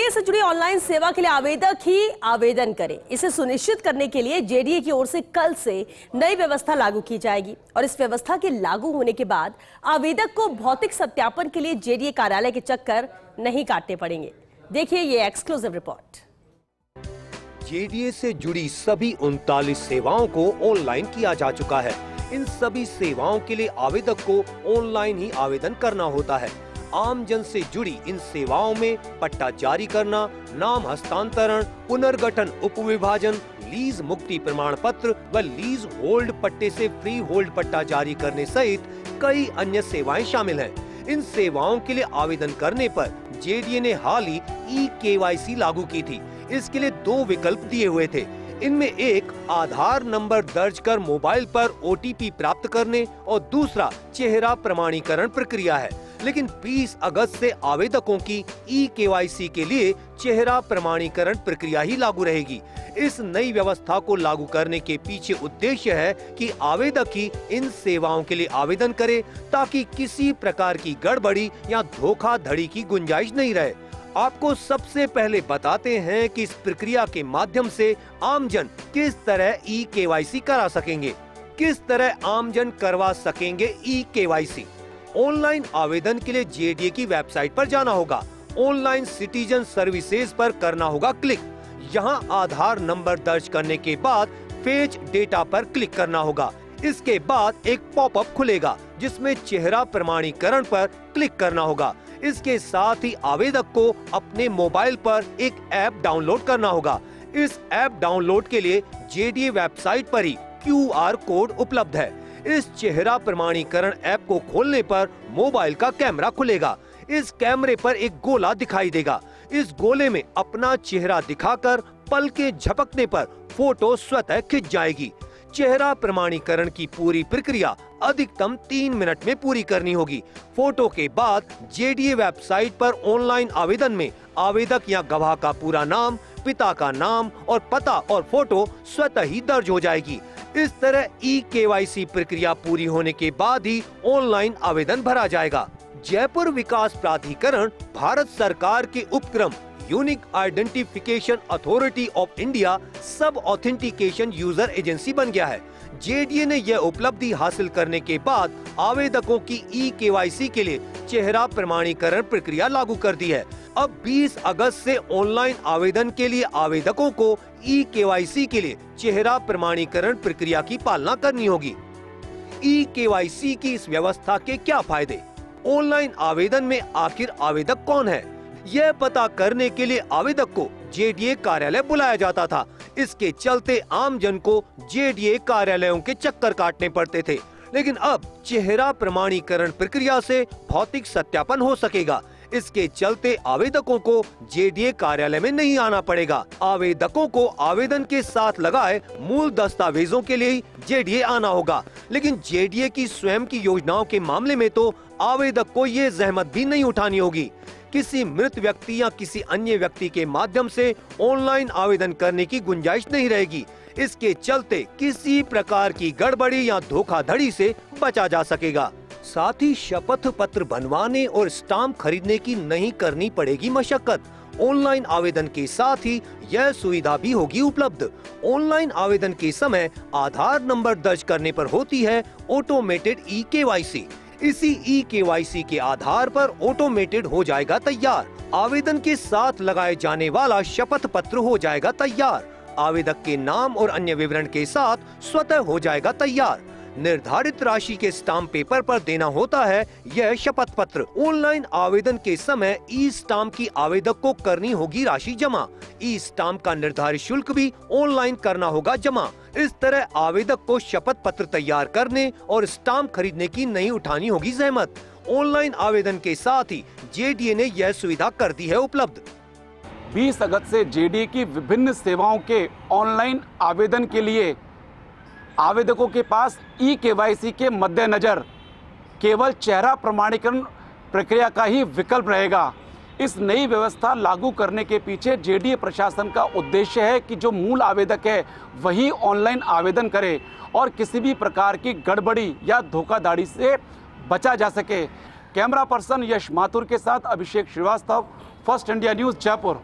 से जुड़ी ऑनलाइन सेवा के लिए आवेदक ही आवेदन करें। इसे सुनिश्चित करने के लिए जेडीए की ओर से कल से नई व्यवस्था लागू की जाएगी और इस व्यवस्था के लागू होने के बाद आवेदक को भौतिक सत्यापन के लिए जेडीए कार्यालय के चक्कर नहीं काटने पड़ेंगे। देखिए ये एक्सक्लूसिव रिपोर्ट। जेडीए से जुड़ी सभी 39 सेवाओं को ऑनलाइन किया जा चुका है। इन सभी सेवाओं के लिए आवेदक को ऑनलाइन ही आवेदन करना होता है। आम जन से जुड़ी इन सेवाओं में पट्टा जारी करना, नाम हस्तांतरण, पुनर्गठन, उपविभाजन, लीज मुक्ति प्रमाण पत्र व लीज होल्ड पट्टे से फ्री होल्ड पट्टा जारी करने सहित कई अन्य सेवाएं शामिल हैं। इन सेवाओं के लिए आवेदन करने पर जेडीए ने हाल ही ई-केवाईसी लागू की थी। इसके लिए 2 विकल्प दिए हुए थे। इनमें एक आधार नंबर दर्ज कर मोबाइल पर ओटीपी प्राप्त करने और दूसरा चेहरा प्रमाणीकरण प्रक्रिया है। लेकिन 20 अगस्त से आवेदकों की ई-केवाईसी के लिए चेहरा प्रमाणीकरण प्रक्रिया ही लागू रहेगी। इस नई व्यवस्था को लागू करने के पीछे उद्देश्य है कि आवेदक ही इन सेवाओं के लिए आवेदन करे ताकि किसी प्रकार की गड़बड़ी या धोखाधड़ी की गुंजाइश नहीं रहे। आपको सबसे पहले बताते हैं कि इस प्रक्रिया के माध्यम से आमजन किस तरह ई-केवाईसी करा सकेंगे, किस तरह आमजन करवा सकेंगे ई-केवाईसी। ऑनलाइन आवेदन के लिए जेडीए की वेबसाइट पर जाना होगा। ऑनलाइन सिटीजन सर्विसेज पर करना होगा क्लिक। यहां आधार नंबर दर्ज करने के बाद फेच डेटा पर क्लिक करना होगा। इसके बाद एक पॉपअप खुलेगा जिसमें चेहरा प्रमाणीकरण पर क्लिक करना होगा। इसके साथ ही आवेदक को अपने मोबाइल पर एक ऐप डाउनलोड करना होगा। इस ऐप डाउनलोड के लिए जेडीए वेबसाइट पर ही QR कोड उपलब्ध है। इस चेहरा प्रमाणीकरण ऐप को खोलने पर मोबाइल का कैमरा खुलेगा। इस कैमरे पर एक गोला दिखाई देगा। इस गोले में अपना चेहरा दिखाकर पल के झपकने पर फोटो स्वतः खिंच जाएगी। चेहरा प्रमाणीकरण की पूरी प्रक्रिया अधिकतम 3 मिनट में पूरी करनी होगी। फोटो के बाद जेडीए वेबसाइट पर ऑनलाइन आवेदन में आवेदक या गवाह का पूरा नाम, पिता का नाम और पता और फोटो स्वतः ही दर्ज हो जाएगी। इस तरह ई-केवाईसी प्रक्रिया पूरी होने के बाद ही ऑनलाइन आवेदन भरा जाएगा। जयपुर विकास प्राधिकरण भारत सरकार के उपक्रम unique identification authority of India सब ऑथेंटिकेशन यूजर एजेंसी बन गया है। जेडीए ने यह उपलब्धि हासिल करने के बाद आवेदकों की ई-केवाईसी के लिए चेहरा प्रमाणीकरण प्रक्रिया लागू कर दी है। अब 20 अगस्त से ऑनलाइन आवेदन के लिए आवेदकों को ई-केवाईसी के लिए चेहरा प्रमाणीकरण प्रक्रिया की पालना करनी होगी। ई-केवाईसी की इस व्यवस्था के क्या फायदे? ऑनलाइन आवेदन में आखिर आवेदक कौन है, यह पता करने के लिए आवेदक को जेडीए कार्यालय बुलाया जाता था। इसके चलते आम जन को जेडीए कार्यालयों के चक्कर काटने पड़ते थे। लेकिन अब चेहरा प्रमाणीकरण प्रक्रिया से भौतिक सत्यापन हो सकेगा। इसके चलते आवेदकों को जेडीए कार्यालय में नहीं आना पड़ेगा। आवेदकों को आवेदन के साथ लगाए मूल दस्तावेजों के लिए जेडीए आना होगा। लेकिन जेडीए की स्वयं की योजनाओं के मामले में तो आवेदक को ये जहमत भी नहीं उठानी होगी। किसी मृत व्यक्ति या किसी अन्य व्यक्ति के माध्यम से ऑनलाइन आवेदन करने की गुंजाइश नहीं रहेगी। इसके चलते किसी प्रकार की गड़बड़ी या धोखाधड़ी से बचा जा सकेगा। साथ ही शपथ पत्र बनवाने और स्टाम्प खरीदने की नहीं करनी पड़ेगी मशक्कत। ऑनलाइन आवेदन के साथ ही यह सुविधा भी होगी उपलब्ध। ऑनलाइन आवेदन के समय आधार नंबर दर्ज करने पर होती है ऑटोमेटेड ई-केवाईसी। इसी ई-केवाईसी के आधार पर ऑटोमेटेड हो जाएगा तैयार। आवेदन के साथ लगाए जाने वाला शपथ पत्र हो जाएगा तैयार। आवेदक के नाम और अन्य विवरण के साथ स्वतः हो जाएगा तैयार। निर्धारित राशि के स्टाम्प पेपर पर देना होता है यह शपथ पत्र। ऑनलाइन आवेदन के समय ई स्टाम्प की आवेदक को करनी होगी राशि जमा। ई स्टाम्प का निर्धारित शुल्क भी ऑनलाइन करना होगा जमा। इस तरह आवेदक को शपथ पत्र तैयार करने और स्टाम्प खरीदने की नहीं उठानी होगी जहमत। ऑनलाइन आवेदन के साथ ही जेडीए ने यह सुविधा कर दी है उपलब्ध। 20 अगस्त से जेडीए की विभिन्न सेवाओं के ऑनलाइन आवेदन के लिए आवेदकों के पास ई-केवाईसी के मद्देनजर केवल चेहरा प्रमाणीकरण प्रक्रिया का ही विकल्प रहेगा। इस नई व्यवस्था लागू करने के पीछे जेडीए प्रशासन का उद्देश्य है कि जो मूल आवेदक है वही ऑनलाइन आवेदन करे और किसी भी प्रकार की गड़बड़ी या धोखाधड़ी से बचा जा सके। कैमरा पर्सन यश माथुर के साथ Abhishek Srivastava, first India news, Jaipur.